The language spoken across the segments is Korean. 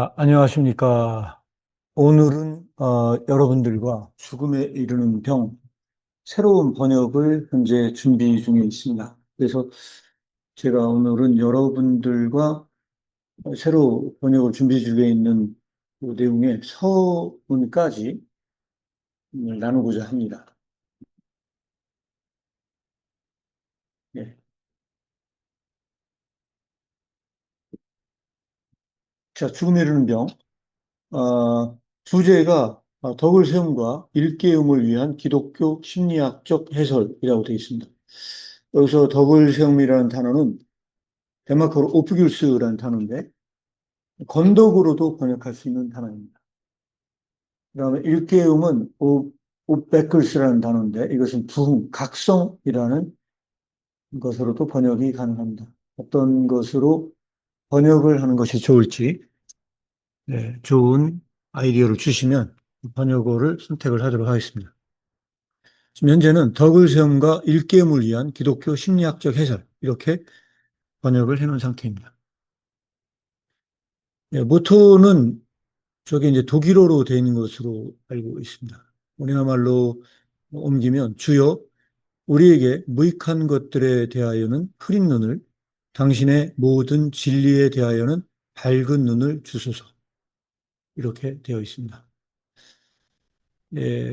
안녕하십니까. 오늘은 여러분들과 죽음에 이르는 병, 새로운 번역을 현재 준비 중에 있습니다. 그래서 제가 오늘은 여러분들과 새로 번역을 준비 중에 있는 그 내용의 서문까지 나누고자 합니다. 예. 자, 죽음에 이르는 병. 주제가 덕을 세움과 일깨움을 위한 기독교 심리학적 해설이라고 되어 있습니다. 여기서 덕을 세움이라는 단어는 데마커로 오프귤스라는 단어인데 건덕으로도 번역할 수 있는 단어입니다. 그다음에 일깨움은 오베클스라는 단어인데 이것은 부흥, 각성이라는 것으로도 번역이 가능합니다. 어떤 것으로 번역을 하는 것이 좋을지 좋은 아이디어를 주시면 번역어를 선택을 하도록 하겠습니다. 지금 현재는 덕을 세움과 일깨움을 위한 기독교 심리학적 해설 이렇게 번역을 해놓은 상태입니다. 모토는 저게 이제 독일어로 되어 있는 것으로 알고 있습니다. 우리나라 말로 옮기면 주여 우리에게 무익한 것들에 대하여는 흐린 눈을 당신의 모든 진리에 대하여는 밝은 눈을 주소서 이렇게 되어 있습니다.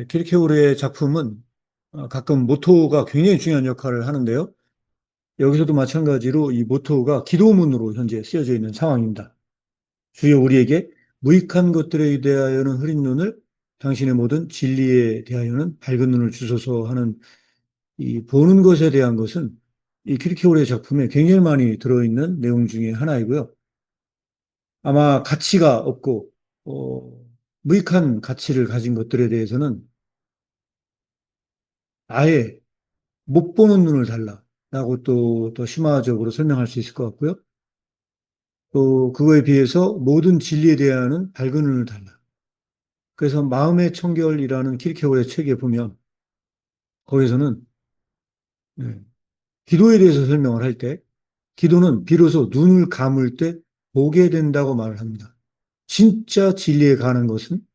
키르케고르의 작품은 가끔 모토가 굉장히 중요한 역할을 하는데요. 여기서도 마찬가지로 이 모토가 기도문으로 현재 쓰여져 있는 상황입니다. 주여 우리에게 무익한 것들에 대하여는 흐린 눈을 당신의 모든 진리에 대하여는 밝은 눈을 주소서 하는 이 보는 것에 대한 것은 이 키르케고르의 작품에 굉장히 많이 들어있는 내용 중에 하나이고요. 아마 가치가 없고 무익한 가치를 가진 것들에 대해서는 아예 못 보는 눈을 달라라고 또 더 심화적으로 설명할 수 있을 것 같고요. 또 그거에 비해서 모든 진리에 대한 밝은 눈을 달라. 그래서 마음의 청결이라는 키르케고르의 책에 보면 거기서는 네, 기도에 대해서 설명을 할 때 기도는 비로소 눈을 감을 때 보게 된다고 말을 합니다. 진짜 진리에 가는 것은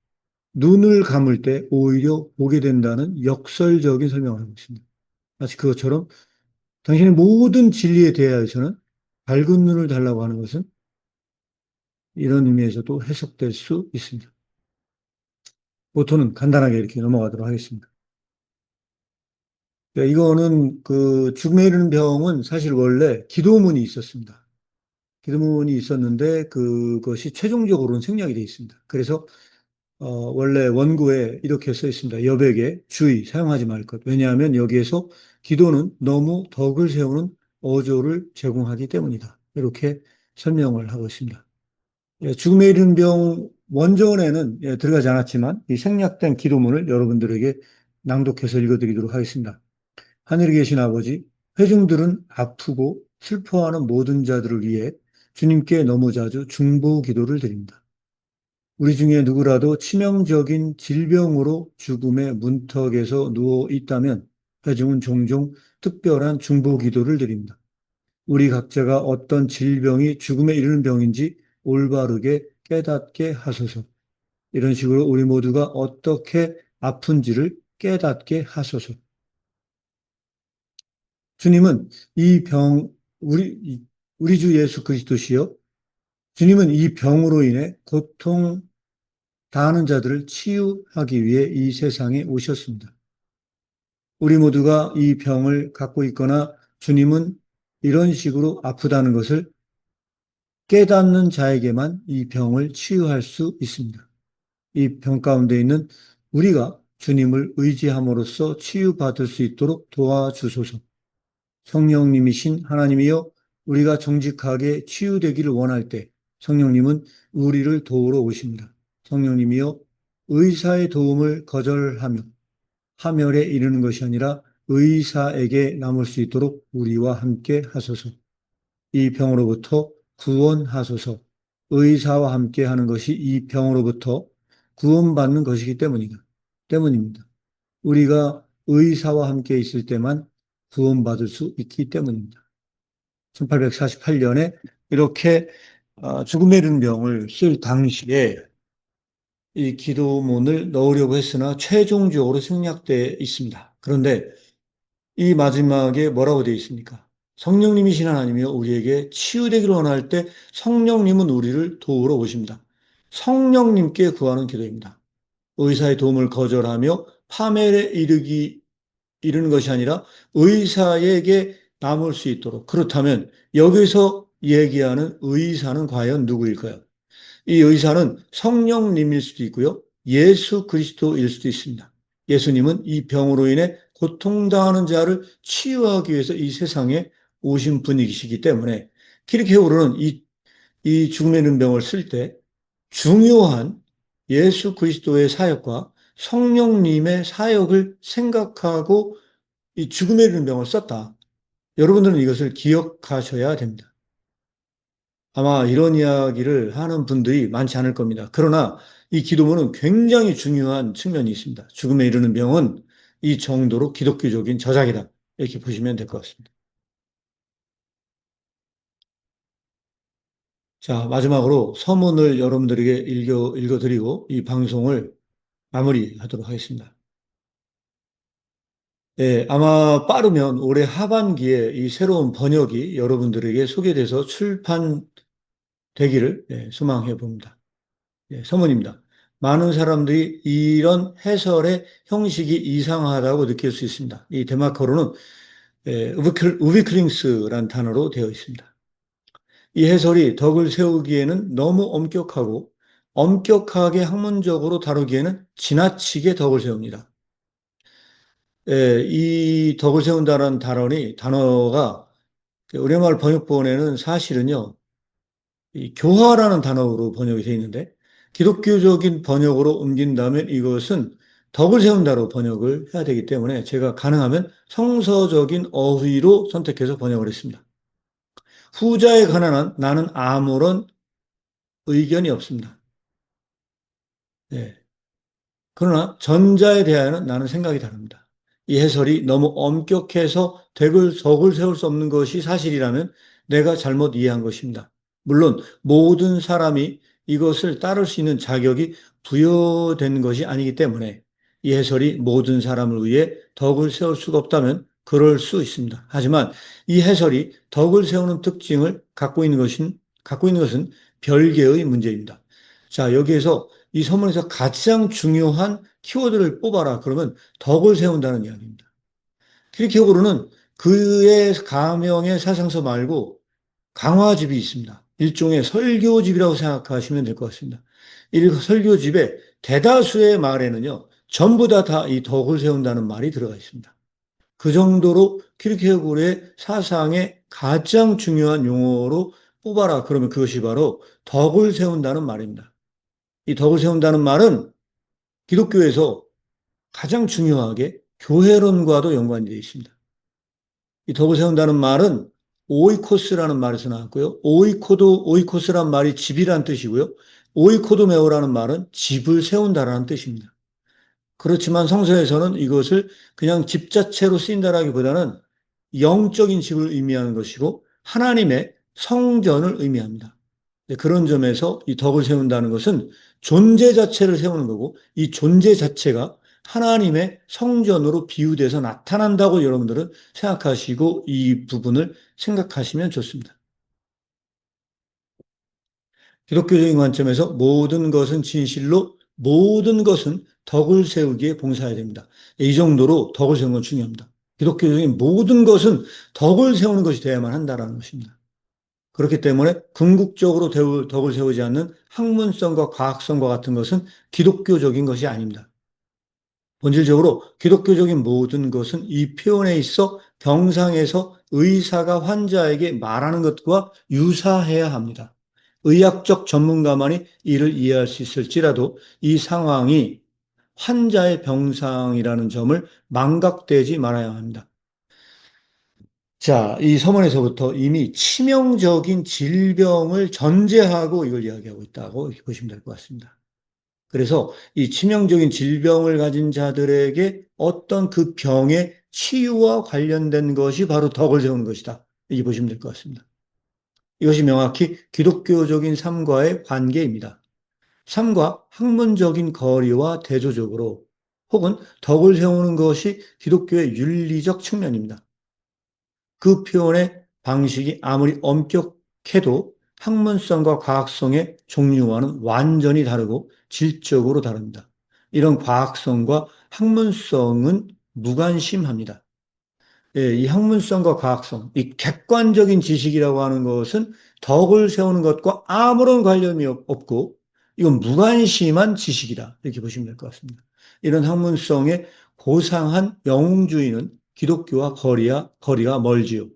눈을 감을 때 오히려 보게 된다는 역설적인 설명을 하고 있습니다. 마치 그것처럼 당신의 모든 진리에 대하여서는 밝은 눈을 달라고 하는 것은 이런 의미에서도 해석될 수 있습니다. 보통은 간단하게 이렇게 넘어가도록 하겠습니다. 이거는 그 죽음에 이르는 병은 사실 원래 기도문이 있었습니다. 기도문이 있었는데 그것이 최종적으로는 생략이 되어 있습니다. 그래서 원래 원고에 이렇게 써 있습니다. 여백에 주의, 사용하지 말 것. 왜냐하면 여기에서 기도는 너무 덕을 세우는 어조를 제공하기 때문이다. 이렇게 설명을 하고 있습니다. 죽음에 이른 병 원전에는 들어가지 않았지만 이 생략된 기도문을 여러분들에게 낭독해서 읽어드리도록 하겠습니다. 하늘에 계신 아버지, 회중들은 아프고 슬퍼하는 모든 자들을 위해 주님께 너무 자주 중보 기도를 드립니다. 우리 중에 누구라도 치명적인 질병으로 죽음의 문턱에서 누워 있다면 회중은 종종 특별한 중보 기도를 드립니다. 우리 각자가 어떤 질병이 죽음에 이르는 병인지 올바르게 깨닫게 하소서. 이런 식으로 우리 모두가 어떻게 아픈지를 깨닫게 하소서. 주님은 이 병, 우리 주 예수 그리스도시여, 주님은 이 병으로 인해 고통 당하는 자들을 치유하기 위해 이 세상에 오셨습니다. 우리 모두가 이 병을 갖고 있거나 주님은 이런 식으로 아프다는 것을 깨닫는 자에게만 이 병을 치유할 수 있습니다. 이 병 가운데 있는 우리가 주님을 의지함으로써 치유받을 수 있도록 도와주소서. 성령님이신 하나님이여 우리가 정직하게 치유되기를 원할 때 성령님은 우리를 도우러 오십니다. 성령님이여 의사의 도움을 거절하며 파멸에 이르는 것이 아니라 의사에게 남을 수 있도록 우리와 함께 하소서. 이 병으로부터 구원하소서. 의사와 함께 하는 것이 이 병으로부터 구원받는 것이기 때문입니다. 우리가 의사와 함께 있을 때만 구원받을 수 있기 때문입니다. 1848년에 이렇게 죽음에 이르는 병을 쓸 당시에 이 기도문을 넣으려고 했으나 최종적으로 생략되어 있습니다. 그런데 이 마지막에 뭐라고 되어 있습니까? 성령님이신 하나님이여 우리에게 치유되기를 원할 때 성령님은 우리를 도우러 오십니다. 성령님께 구하는 기도입니다. 의사의 도움을 거절하며 파멸에 이르는 것이 아니라 의사에게 남을 수 있도록. 그렇다면 여기서 얘기하는 의사는 과연 누구일까요? 이 의사는 성령님일 수도 있고요. 예수 그리스도일 수도 있습니다. 예수님은 이 병으로 인해 고통당하는 자를 치유하기 위해서 이 세상에 오신 분이시기 때문에 키르케고르는 이 죽음에 이른 병을 쓸 때 중요한 예수 그리스도의 사역과 성령님의 사역을 생각하고 이 죽음에 이르는 병을 썼다. 여러분들은 이것을 기억하셔야 됩니다. 아마 이런 이야기를 하는 분들이 많지 않을 겁니다. 그러나 이 기도문은 굉장히 중요한 측면이 있습니다. 죽음에 이르는 병은 이 정도로 기독교적인 저작이다. 이렇게 보시면 될 것 같습니다. 자, 마지막으로 서문을 여러분들에게 읽어드리고 이 방송을 마무리하도록 하겠습니다. 예, 아마 빠르면 올해 하반기에 이 새로운 번역이 여러분들에게 소개돼서 출판되기를 소망해 봅니다. 서문입니다. 많은 사람들이 이런 해설의 형식이 이상하다고 느낄 수 있습니다. 이 데마커로는 우비클링스란 단어로 되어 있습니다. 이 해설이 덕을 세우기에는 너무 엄격하고 엄격하게 학문적으로 다루기에는 지나치게 덕을 세웁니다. 이 덕을 세운다는 단어가 우리말 번역본에는 사실은요, 이 교화라는 단어로 번역이 되어 있는데 기독교적인 번역으로 옮긴다면 이것은 덕을 세운다로 번역을 해야 되기 때문에 제가 가능하면 성서적인 어휘로 선택해서 번역을 했습니다. 후자에 관한 한 나는 아무런 의견이 없습니다. 네. 그러나 전자에 대하여는 나는 생각이 다릅니다. 이 해설이 너무 엄격해서 덕을 세울 수 없는 것이 사실이라면 내가 잘못 이해한 것입니다. 물론 모든 사람이 이것을 따를 수 있는 자격이 부여된 것이 아니기 때문에 이 해설이 모든 사람을 위해 덕을 세울 수가 없다면 그럴 수 있습니다. 하지만 이 해설이 덕을 세우는 특징을 갖고 있는 것은 별개의 문제입니다. 자, 여기에서 이 서문에서 가장 중요한 키워드를 뽑아라. 그러면 덕을 세운다는 이야기입니다. 키르케고르는 그의 가명의 사상서 말고 강화집이 있습니다. 일종의 설교집이라고 생각하시면 될 것 같습니다. 이 설교집의 대다수의 말에는요, 전부 다 이 덕을 세운다는 말이 들어가 있습니다. 그 정도로 키르케고르의 사상의 가장 중요한 용어로 뽑아라. 그러면 그것이 바로 덕을 세운다는 말입니다. 이 덕을 세운다는 말은 기독교에서 가장 중요하게 교회론과도 연관이 되어 있습니다. 이 덕을 세운다는 말은 오이코스라는 말에서 나왔고요. 오이코스란 말이 집이란 뜻이고요. 오이코도메오라는 말은 집을 세운다라는 뜻입니다. 그렇지만 성서에서는 이것을 그냥 집 자체로 쓰인다라기보다는 영적인 집을 의미하는 것이고 하나님의 성전을 의미합니다. 그런 점에서 이 덕을 세운다는 것은 존재 자체를 세우는 거고 이 존재 자체가 하나님의 성전으로 비유돼서 나타난다고 여러분들은 생각하시고 이 부분을 생각하시면 좋습니다. 기독교적인 관점에서 모든 것은 진실로 모든 것은 덕을 세우기에 봉사해야 됩니다. 이 정도로 덕을 세우는 건 중요합니다. 기독교적인 모든 것은 덕을 세우는 것이 되어야만 한다는 것입니다. 그렇기 때문에 궁극적으로 덕을 세우지 않는 학문성과 과학성과 같은 것은 기독교적인 것이 아닙니다. 본질적으로 기독교적인 모든 것은 이 표현에 있어 병상에서 의사가 환자에게 말하는 것과 유사해야 합니다. 의학적 전문가만이 이를 이해할 수 있을지라도 이 상황이 환자의 병상이라는 점을 망각되지 말아야 합니다. 자, 이 서문에서부터 이미 치명적인 질병을 전제하고 이걸 이야기하고 있다고 보시면 될 것 같습니다. 그래서 이 치명적인 질병을 가진 자들에게 어떤 그 병의 치유와 관련된 것이 바로 덕을 세우는 것이다. 이렇게 보시면 될 것 같습니다. 이것이 명확히 기독교적인 삶과의 관계입니다. 삶과 학문적인 거리와 대조적으로 혹은 덕을 세우는 것이 기독교의 윤리적 측면입니다. 그 표현의 방식이 아무리 엄격해도 학문성과 과학성의 종류와는 완전히 다르고 질적으로 다릅니다. 이런 과학성과 학문성은 무관심합니다. 예, 이 학문성과 과학성, 이 객관적인 지식이라고 하는 것은 덕을 세우는 것과 아무런 관련이 없고 이건 무관심한 지식이다. 이렇게 보시면 될 것 같습니다. 이런 학문성의 고상한 영웅주의는 기독교와 거리가 멀지요.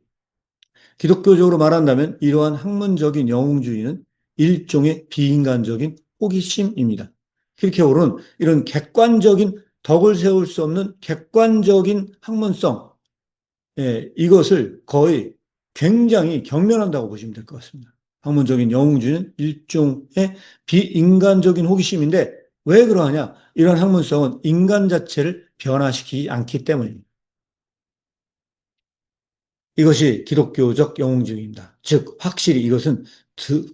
기독교적으로 말한다면 이러한 학문적인 영웅주의는 일종의 비인간적인 호기심입니다. 킬케고르는 이런 객관적인 덕을 세울 수 없는 객관적인 학문성, 예, 이것을 거의 굉장히 경멸한다고 보시면 될 것 같습니다. 학문적인 영웅주의는 일종의 비인간적인 호기심인데 왜 그러하냐? 이런 학문성은 인간 자체를 변화시키지 않기 때문입니다. 이것이 기독교적 영웅주의입니다. 즉, 확실히 이것은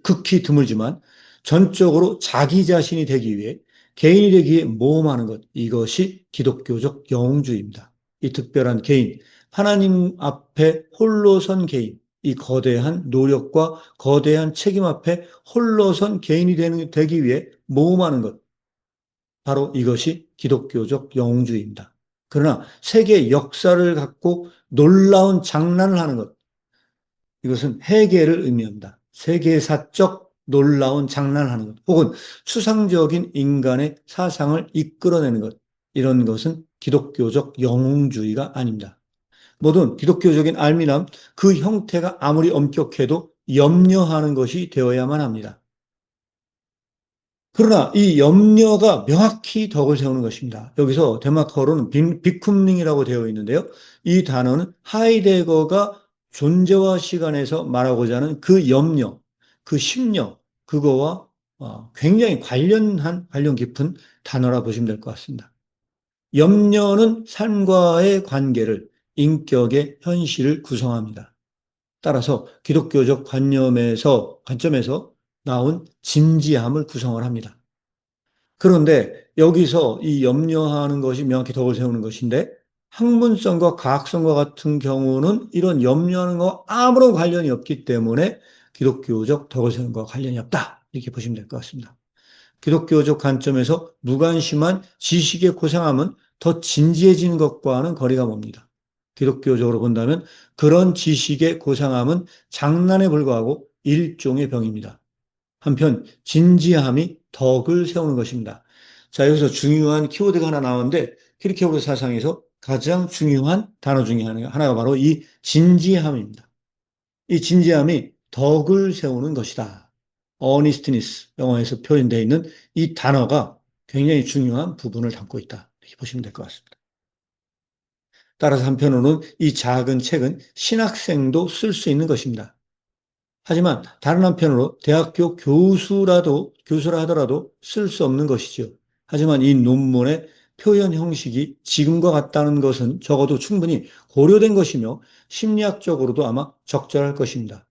극히 드물지만 전적으로 자기 자신이 되기 위해 개인이 되기 위해 모험하는 것, 이것이 기독교적 영웅주의입니다. 이 특별한 개인, 하나님 앞에 홀로 선 개인, 이 거대한 노력과 거대한 책임 앞에 홀로 선 개인이 되기 위해 모험하는 것, 바로 이것이 기독교적 영웅주의입니다. 그러나 세계 역사를 갖고 놀라운 장난을 하는 것, 이것은 회개를 의미합니다. 세계사적 놀라운 장난을 하는 것, 혹은 추상적인 인간의 사상을 이끌어내는 것, 이런 것은 기독교적 영웅주의가 아닙니다. 모든 기독교적인 알미남, 그 형태가 아무리 엄격해도 염려하는 것이 되어야만 합니다. 그러나 이 염려가 명확히 덕을 세우는 것입니다. 여기서 덴마크어로는 비쿰링이라고 되어 있는데요. 이 단어는 하이데거가 존재와 시간에서 말하고자 하는 그 염려, 그 심려, 그거와 굉장히 관련 깊은 단어라 보시면 될 것 같습니다. 염려는 삶과의 관계를, 인격의 현실을 구성합니다. 따라서 기독교적 관점에서 나온 진지함을 구성을 합니다. 그런데 여기서 이 염려하는 것이 명확히 덕을 세우는 것인데 학문성과 과학성과 같은 경우는 이런 염려하는 것과 아무런 관련이 없기 때문에 기독교적 덕을 세우는 것과 관련이 없다. 이렇게 보시면 될 것 같습니다. 기독교적 관점에서 무관심한 지식의 고상함은 더 진지해지는 것과는 거리가 멉니다. 기독교적으로 본다면 그런 지식의 고상함은 장난에 불과하고 일종의 병입니다. 한편 진지함이 덕을 세우는 것입니다. 자, 여기서 중요한 키워드가 하나 나오는데 키르케고르 사상에서 가장 중요한 단어 중에 하나가 바로 이 진지함입니다. 이 진지함이 덕을 세우는 것이다. earnestness, 영어에서 표현되어 있는 이 단어가 굉장히 중요한 부분을 담고 있다. 이렇게 보시면 될 것 같습니다. 따라서 한편으로는 이 작은 책은 신학생도 쓸 수 있는 것입니다. 하지만 다른 한편으로 대학교 교수라 하더라도 쓸 수 없는 것이죠. 하지만 이 논문의 표현 형식이 지금과 같다는 것은 적어도 충분히 고려된 것이며 심리학적으로도 아마 적절할 것입니다.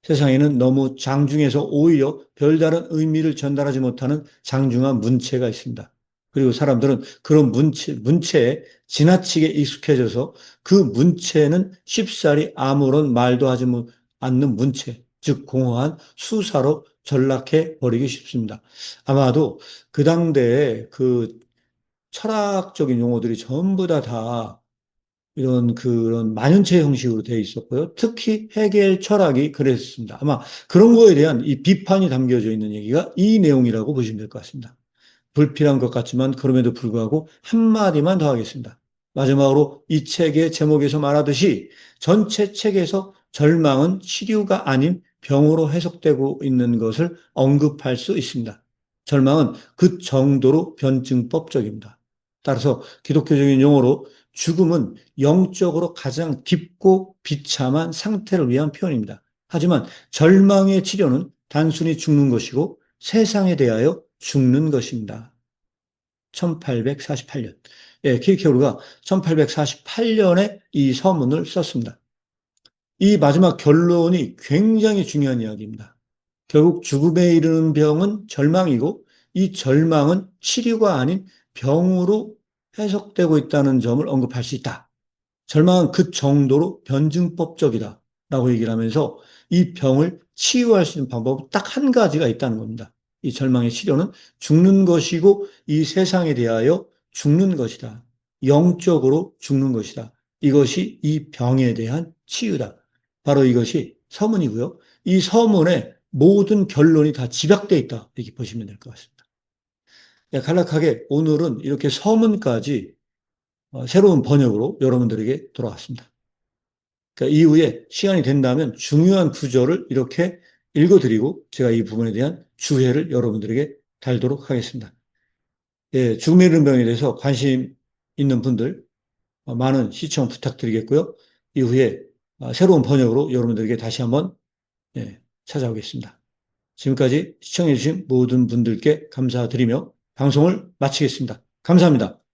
세상에는 너무 장중해서 오히려 별다른 의미를 전달하지 못하는 장중한 문체가 있습니다. 그리고 사람들은 그런 문체에 지나치게 익숙해져서 그 문체는 쉽사리 아무런 말도 하지 않는 문체, 즉 공허한 수사로 전락해 버리기 쉽습니다. 아마도 그 당대에 그 철학적인 용어들이 전부 다 이런 그런 만연체 형식으로 되어 있었고요. 특히 해겔 철학이 그랬습니다. 아마 그런 거에 대한 이 비판이 담겨져 있는 얘기가 이 내용이라고 보시면 될 것 같습니다. 불필요한 것 같지만 그럼에도 불구하고 한마디만 더 하겠습니다. 마지막으로 이 책의 제목에서 말하듯이 전체 책에서 절망은 치료가 아닌 병으로 해석되고 있는 것을 언급할 수 있습니다. 절망은 그 정도로 변증법적입니다. 따라서 기독교적인 용어로 죽음은 영적으로 가장 깊고 비참한 상태를 위한 표현입니다. 하지만 절망의 치료는 단순히 죽는 것이고 세상에 대하여 죽는 것입니다. 1848년. 예, 킬케고르가 1848년에 이 서문을 썼습니다. 이 마지막 결론이 굉장히 중요한 이야기입니다. 결국 죽음에 이르는 병은 절망이고 이 절망은 치료가 아닌 병으로 해석되고 있다는 점을 언급할 수 있다. 절망은 그 정도로 변증법적이다. 라고 얘기를 하면서 이 병을 치유할 수 있는 방법은 딱 한 가지가 있다는 겁니다. 이 절망의 치료는 죽는 것이고 이 세상에 대하여 죽는 것이다. 영적으로 죽는 것이다. 이것이 이 병에 대한 치유다. 바로 이것이 서문이고요. 이 서문에 모든 결론이 다 집약되어 있다. 이렇게 보시면 될 것 같습니다. 네, 간략하게 오늘은 이렇게 서문까지 새로운 번역으로 여러분들에게 돌아왔습니다. 그러니까 이후에 시간이 된다면 중요한 구절을 이렇게 읽어드리고 제가 이 부분에 대한 주해를 여러분들에게 달도록 하겠습니다. 예, 죽음에 이르는 병에 대해서 관심 있는 분들 많은 시청 부탁드리겠고요. 이후에 새로운 번역으로 여러분들에게 다시 한번 예, 찾아오겠습니다. 지금까지 시청해주신 모든 분들께 감사드리며 방송을 마치겠습니다. 감사합니다.